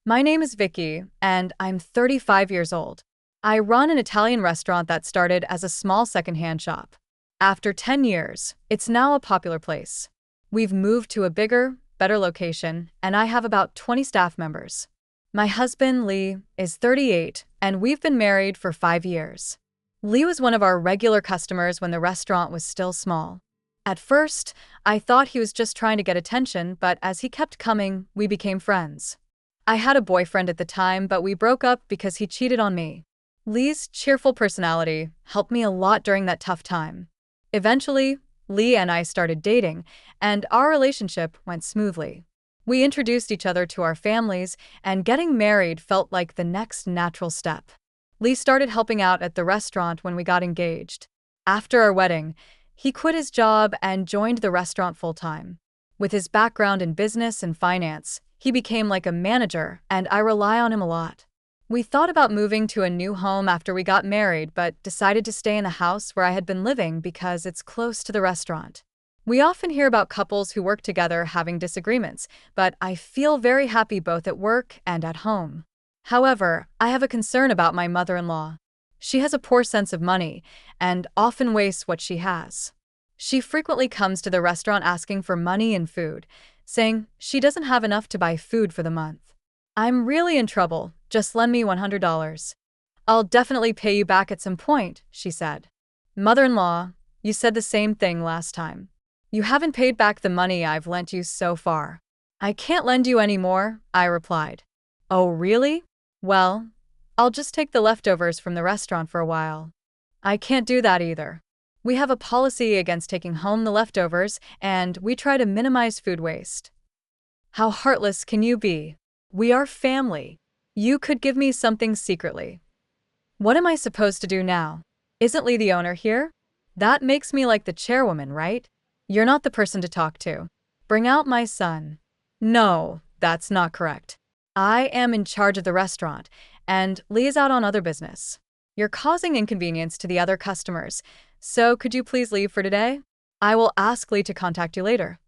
My name is Vicky, and I'm 35 years old. I run an Italian restaurant that started as a small secondhand shop. After 10 years, it's now a popular place. We've moved to a bigger, better location, and I have about 20 staff members. My husband, Lee, is 38, and we've been married for 5 years. Lee was one of our regular customers when the restaurant was still small. At first, I thought he was just trying to get attention, but as he kept coming, we became friends. I had a boyfriend at the time, but we broke up because he cheated on me. Lee's cheerful personality helped me a lot during that tough time. Eventually, Lee and I started dating, and our relationship went smoothly. We introduced each other to our families, and getting married felt like the next natural step. Lee started helping out at the restaurant when we got engaged. After our wedding, he quit his job and joined the restaurant full-time. With his background in business and finance, he became like a manager, and I rely on him a lot. We thought about moving to a new home after we got married, but decided to stay in the house where I had been living because it's close to the restaurant. We often hear about couples who work together having disagreements, but I feel very happy both at work and at home. However, I have a concern about my mother-in-law. She has a poor sense of money and often wastes what she has. She frequently comes to the restaurant asking for money and food, saying she doesn't have enough to buy food for the month. I'm really in trouble. Just lend me $100. I'll definitely pay you back at some point, she said. Mother-in-law, you said the same thing last time. You haven't paid back the money I've lent you so far. I can't lend you any more, I replied. Oh, really? Well, I'll just take the leftovers from the restaurant for a while. I can't do that either. We have a policy against taking home the leftovers, and we try to minimize food waste. How heartless can you be? We are family. You could give me something secretly. What am I supposed to do now? Isn't Lee the owner here? That makes me like the chairwoman, right? You're not the person to talk to. Bring out my son. No, that's not correct. I am in charge of the restaurant, and Lee is out on other business. You're causing inconvenience to the other customers, so could you please leave for today? I will ask Lee to contact you later.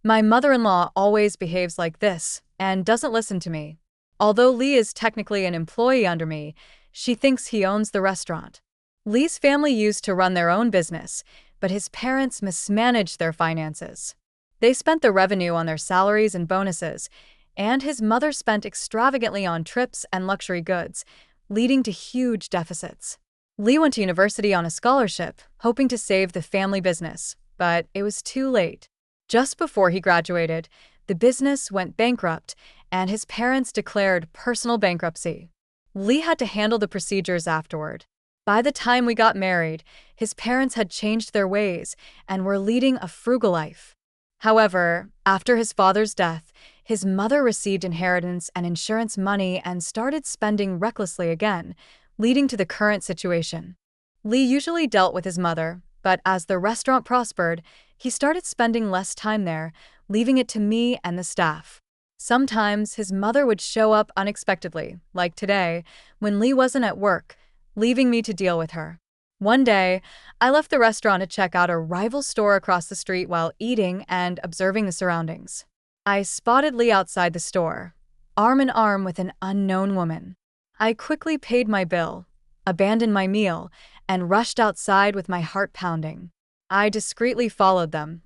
My mother-in-law always behaves like this and doesn't listen to me. Although Lee is technically an employee under me, she thinks he owns the restaurant. Lee's family used to run their own business, but his parents mismanaged their finances. They spent the revenue on their salaries and bonuses, and his mother spent extravagantly on trips and luxury goods, leading to huge deficits. Lee went to university on a scholarship, hoping to save the family business, but it was too late. Just before he graduated, the business went bankrupt, and his parents declared personal bankruptcy. Lee had to handle the procedures afterward. By the time we got married, his parents had changed their ways and were leading a frugal life. However, after his father's death, his mother received inheritance and insurance money and started spending recklessly again, leading to the current situation. Lee usually dealt with his mother, but as the restaurant prospered, he started spending less time there, leaving it to me and the staff. Sometimes his mother would show up unexpectedly, like today, when Lee wasn't at work, leaving me to deal with her. One day, I left the restaurant to check out a rival store across the street while eating and observing the surroundings. I spotted Lee outside the store, arm in arm with an unknown woman. I quickly paid my bill, abandoned my meal, and rushed outside with my heart pounding. I discreetly followed them,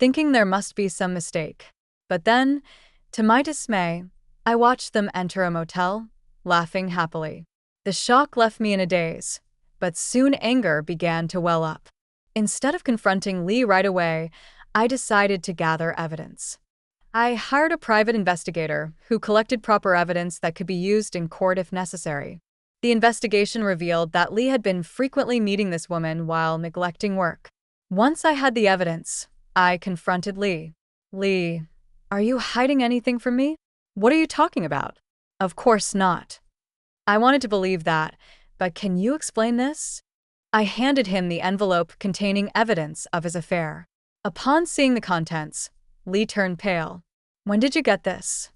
thinking there must be some mistake. But then, to my dismay, I watched them enter a motel, laughing happily. The shock left me in a daze, but soon anger began to well up. Instead of confronting Lee right away, I decided to gather evidence. I hired a private investigator who collected proper evidence that could be used in court if necessary. The investigation revealed that Lee had been frequently meeting this woman while neglecting work. Once I had the evidence, I confronted Lee. Lee, are you hiding anything from me? What are you talking about? Of course not. I wanted to believe that, but can you explain this? I handed him the envelope containing evidence of his affair. Upon seeing the contents, Lee turned pale. When did you get this?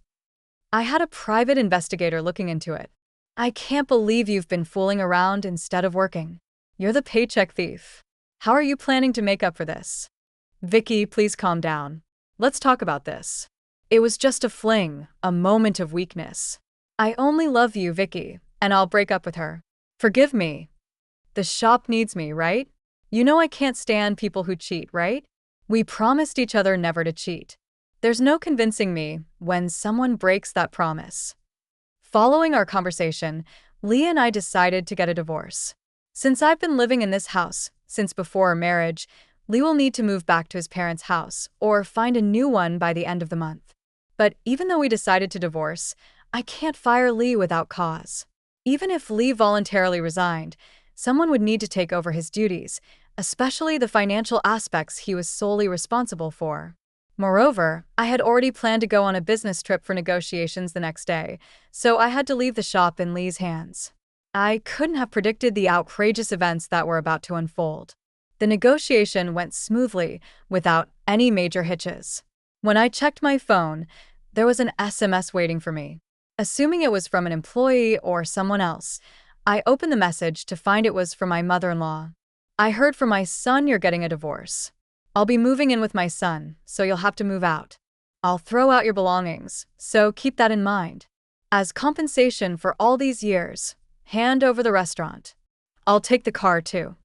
I had a private investigator looking into it. I can't believe you've been fooling around instead of working. You're the paycheck thief. How are you planning to make up for this? Vicky, please calm down. Let's talk about this. It was just a fling, a moment of weakness. I only love you, Vicky, and I'll break up with her. Forgive me. The shop needs me, right? You know I can't stand people who cheat, right? We promised each other never to cheat. There's no convincing me when someone breaks that promise. Following our conversation, Leah and I decided to get a divorce. Since I've been living in this house since before our marriage, Lee will need to move back to his parents' house or find a new one by the end of the month. But even though we decided to divorce, I can't fire Lee without cause. Even if Lee voluntarily resigned, someone would need to take over his duties, especially the financial aspects he was solely responsible for. Moreover, I had already planned to go on a business trip for negotiations the next day, so I had to leave the shop in Lee's hands. I couldn't have predicted the outrageous events that were about to unfold. The negotiation went smoothly, without any major hitches. When I checked my phone, there was an SMS waiting for me. Assuming it was from an employee or someone else, I opened the message to find it was from my mother-in-law. I heard from my son you're getting a divorce. I'll be moving in with my son, so you'll have to move out. I'll throw out your belongings, so keep that in mind. As compensation for all these years, hand over the restaurant. I'll take the car too.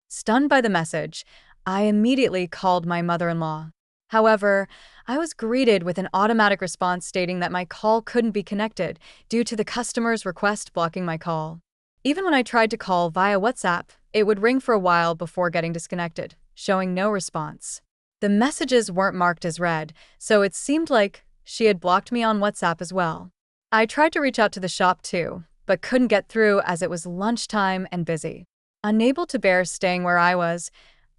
Stunned by the message, I immediately called my mother-in-law. However, I was greeted with an automatic response stating that my call couldn't be connected due to the customer's request blocking my call. Even when I tried to call via WhatsApp, it would ring for a while before getting disconnected, showing no response. The messages weren't marked as read, so it seemed like she had blocked me on WhatsApp as well. I tried to reach out to the shop too, but couldn't get through as it was lunchtime and busy. Unable to bear staying where I was,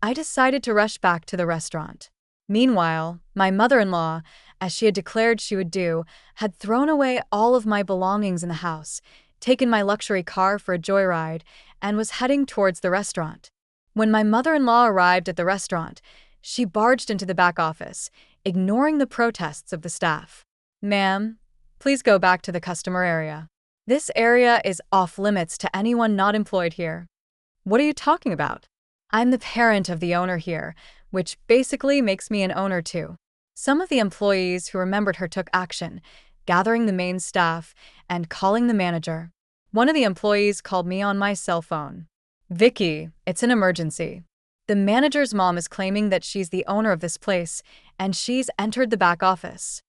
I decided to rush back to the restaurant. Meanwhile, my mother-in-law, as she had declared she would do, had thrown away all of my belongings in the house, taken my luxury car for a joyride, and was heading towards the restaurant. When my mother-in-law arrived at the restaurant, she barged into the back office, ignoring the protests of the staff. "Ma'am, please go back to the customer area. This area is off-limits to anyone not employed here." "What are you talking about? I'm the parent of the owner here, which basically makes me an owner too." Some of the employees who remembered her took action, gathering the main staff and calling the manager. One of the employees called me on my cell phone. "Vicky, it's an emergency. The manager's mom is claiming that she's the owner of this place, and she's entered the back office."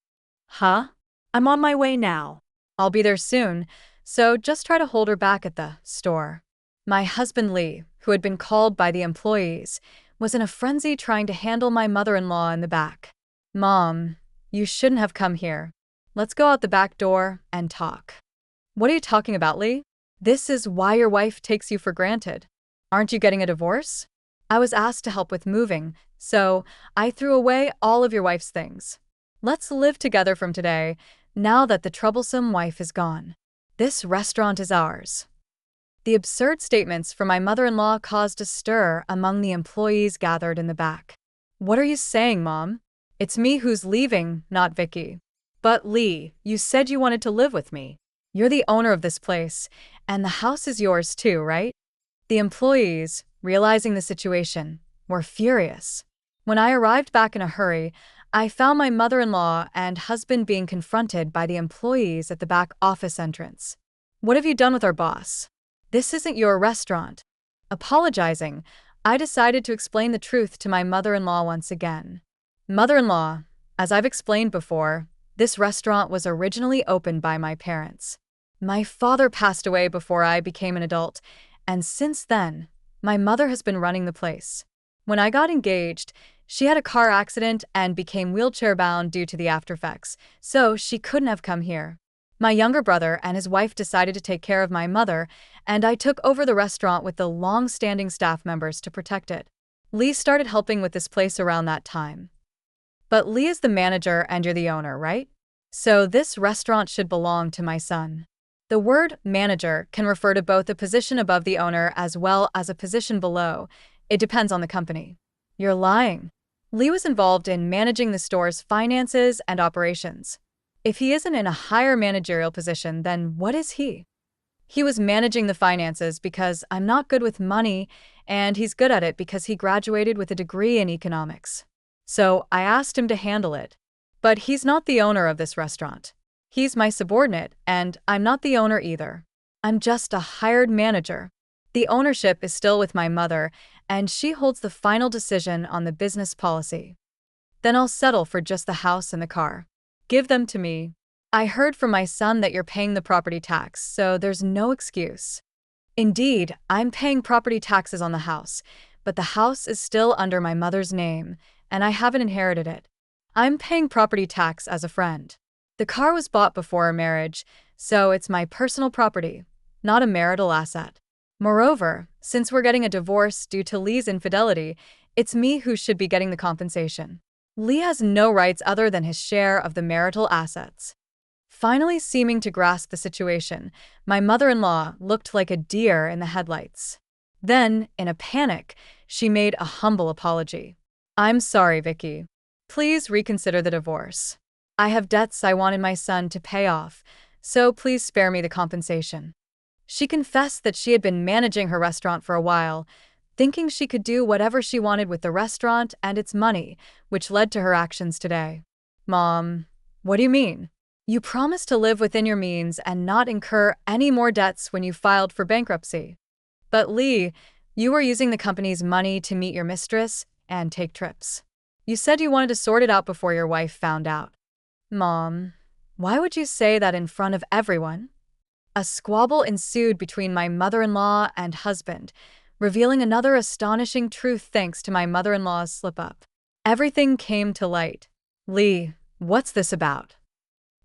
"Huh? I'm on my way now." "I'll be there soon, so just try to hold her back at the store." My husband Lee, who had been called by the employees, was in a frenzy trying to handle my mother-in-law in the back. "Mom, you shouldn't have come here. Let's go out the back door and talk." "What are you talking about, Lee? This is why your wife takes you for granted. Aren't you getting a divorce? I was asked to help with moving, so I threw away all of your wife's things. Let's live together from today, now that the troublesome wife is gone. This restaurant is ours." The absurd statements from my mother-in-law caused a stir among the employees gathered in the back. "What are you saying, Mom? It's me who's leaving, not Vicky." "But Lee, you said you wanted to live with me. You're the owner of this place, and the house is yours too, right?" The employees, realizing the situation, were furious. When I arrived back in a hurry, I found my mother-in-law and husband being confronted by the employees at the back office entrance. "What have you done with our boss? This isn't your restaurant." Apologizing, I decided to explain the truth to my mother-in-law once again. "Mother-in-law, as I've explained before, this restaurant was originally opened by my parents. My father passed away before I became an adult, and since then, my mother has been running the place. When I got engaged, she had a car accident and became wheelchair-bound due to the aftereffects, so she couldn't have come here. My younger brother and his wife decided to take care of my mother, and I took over the restaurant with the long-standing staff members to protect it. Lee started helping with this place around that time. But Lee is the manager and you're the owner, right? So this restaurant should belong to my son." The word manager can refer to both a position above the owner as well as a position below. It depends on the company. "You're lying." Lee was involved in managing the store's finances and operations. If he isn't in a higher managerial position, then what is he? "He was managing the finances because I'm not good with money, and he's good at it because he graduated with a degree in economics. So I asked him to handle it. But he's not the owner of this restaurant. He's my subordinate, and I'm not the owner either. I'm just a hired manager. The ownership is still with my mother, and she holds the final decision on the business policy. Then I'll settle for just the house and the car. Give them to me. I heard from my son that you're paying the property tax, so there's no excuse. Indeed, I'm paying property taxes on the house, but the house is still under my mother's name, and I haven't inherited it. I'm paying property tax as a friend. The car was bought before our marriage, so it's my personal property, not a marital asset. Moreover, since we're getting a divorce due to Lee's infidelity, it's me who should be getting the compensation. Lee has no rights other than his share of the marital assets. Finally seeming to grasp the situation, my mother-in-law looked like a deer in the headlights. Then, in a panic, she made a humble apology. I'm sorry, Vicky. Please reconsider the divorce. I have debts I wanted my son to pay off, so please spare me the compensation. She confessed that she had been managing her restaurant for a while, thinking she could do whatever she wanted with the restaurant and its money, which led to her actions today. Mom, what do you mean? You promised to live within your means and not incur any more debts when you filed for bankruptcy. But Lee, you were using the company's money to meet your mistress and take trips. You said you wanted to sort it out before your wife found out. Mom, why would you say that in front of everyone? A squabble ensued between my mother-in-law and husband, revealing another astonishing truth thanks to my mother-in-law's slip-up. Everything came to light. Lee, what's this about?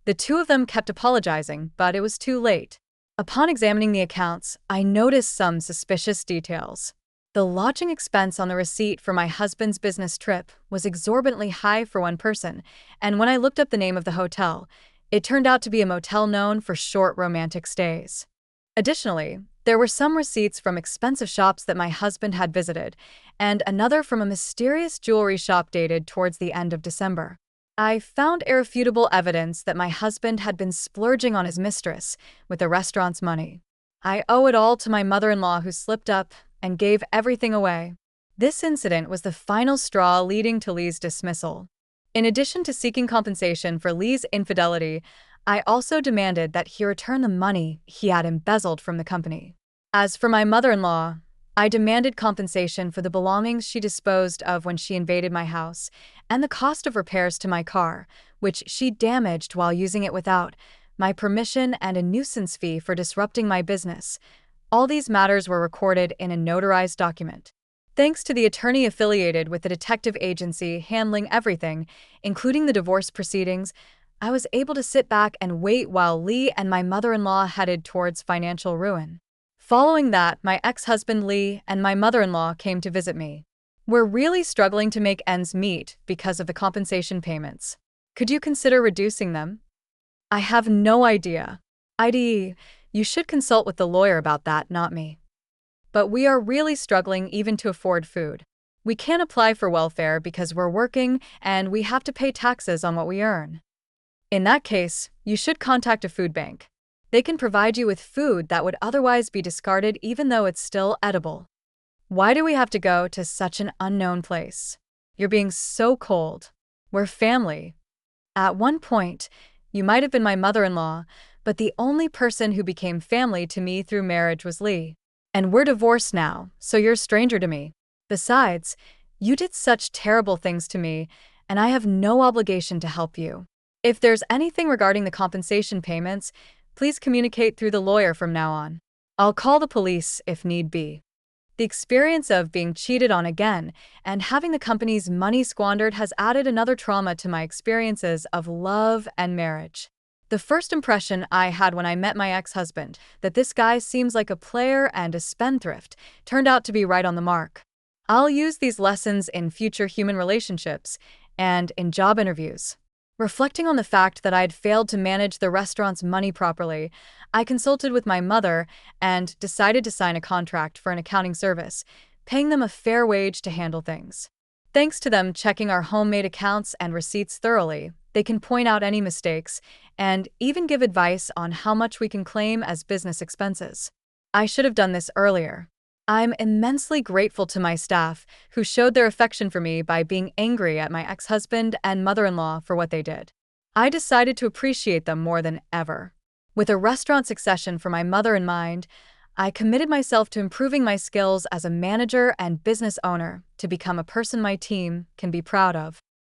The two of them kept apologizing, but it was too late. Upon examining the accounts, I noticed some suspicious details. The lodging expense on the receipt for my husband's business trip was exorbitantly high for one person, and when I looked up the name of the hotel, it turned out to be a motel known for short romantic stays. Additionally, there were some receipts from expensive shops that my husband had visited, and another from a mysterious jewelry shop dated towards the end of December. I found irrefutable evidence that my husband had been splurging on his mistress with the restaurant's money. I owe it all to my mother-in-law who slipped up and gave everything away. This incident was the final straw leading to Lee's dismissal. In addition to seeking compensation for Lee's infidelity, I also demanded that he return the money he had embezzled from the company. As for my mother-in-law, I demanded compensation for the belongings she disposed of when she invaded my house, and the cost of repairs to my car, which she damaged while using it without my permission, and a nuisance fee for disrupting my business. All these matters were recorded in a notarized document. Thanks to the attorney affiliated with the detective agency handling everything, including the divorce proceedings, I was able to sit back and wait while Lee and my mother-in-law headed towards financial ruin. Following that, my ex-husband Lee and my mother-in-law came to visit me. We're really struggling to make ends meet because of the compensation payments. Could you consider reducing them? I have no idea. IDE, you should consult with the lawyer about that, not me. But we are really struggling even to afford food. We can't apply for welfare because we're working and we have to pay taxes on what we earn. In that case, you should contact a food bank. They can provide you with food that would otherwise be discarded even though it's still edible. Why do we have to go to such an unknown place? You're being so cold. We're family. At one point, you might have been my mother-in-law, but the only person who became family to me through marriage was Lee. And we're divorced now, so you're a stranger to me. Besides, you did such terrible things to me, and I have no obligation to help you. If there's anything regarding the compensation payments, please communicate through the lawyer from now on. I'll call the police if need be. The experience of being cheated on again and having the company's money squandered has added another trauma to my experiences of love and marriage. The first impression I had when I met my ex-husband, that this guy seems like a player and a spendthrift, turned out to be right on the mark. I'll use these lessons in future human relationships and in job interviews. Reflecting on the fact that I had failed to manage the restaurant's money properly, I consulted with my mother and decided to sign a contract for an accounting service, paying them a fair wage to handle things. Thanks to them checking our homemade accounts and receipts thoroughly, they can point out any mistakes and even give advice on how much we can claim as business expenses. I should have done this earlier. I'm immensely grateful to my staff, who showed their affection for me by being angry at my ex-husband and mother-in-law for what they did. I decided to appreciate them more than ever. With a restaurant succession for my mother in mind, I committed myself to improving my skills as a manager and business owner to become a person my team can be proud of.